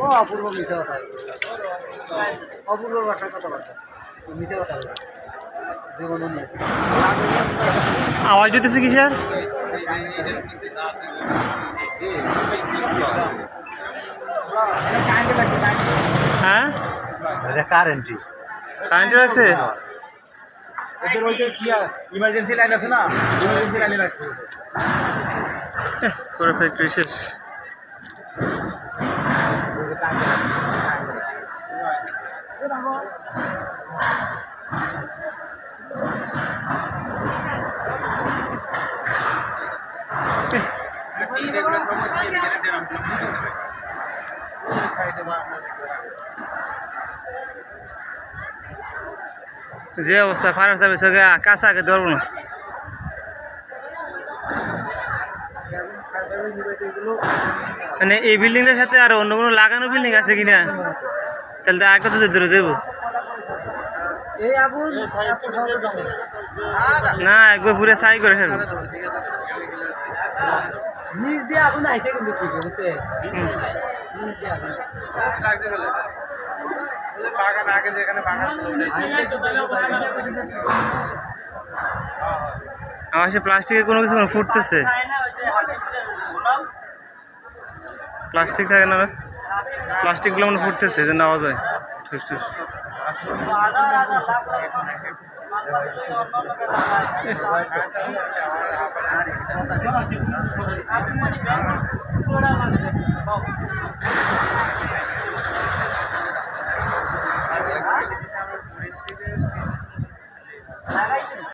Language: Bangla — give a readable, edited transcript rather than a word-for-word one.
ও অপূর্ব মিছে কথা, অপূর্ব ভাষার কথা বলছে, মিছে কথা বলে জীবন নিয়ে। আওয়াজ দিতেছে কিসের? হ্যাঁ কারেন্টই কারেন্টে রাখছে। এদের ওই যে কি ইমার্জেন্সি লাইন আছে না, ইমার্জেন্সি লাইনে রাখছে। পুরো ফ্যাক্টরি শেষ। যে অবস্থা ফায়ার সার্ভিস কাছে আগে ধরবো না। মানে এই বিল্ডিংটার সাথে আর অন্য কোনো লাগানো বিল্ডিং আছে কিনা, তাহলে তো আরেকটা তো ধরে দেবো না, একবার পুরো সাই করে ফেলবো। নিচ দিয়ে আগুন আইছে কিন্তু ঠিক বুঝছে, বাগান আগে যেখানে বাগান আমার সে প্লাস্টিকের কোনো কিছু ফুটতেছে, প্লাস্টিক থাকে না, প্লাস্টিকগুলো মানে ফুটতেছে, যেন আওয়াজ হয় ঠুস ঠুস।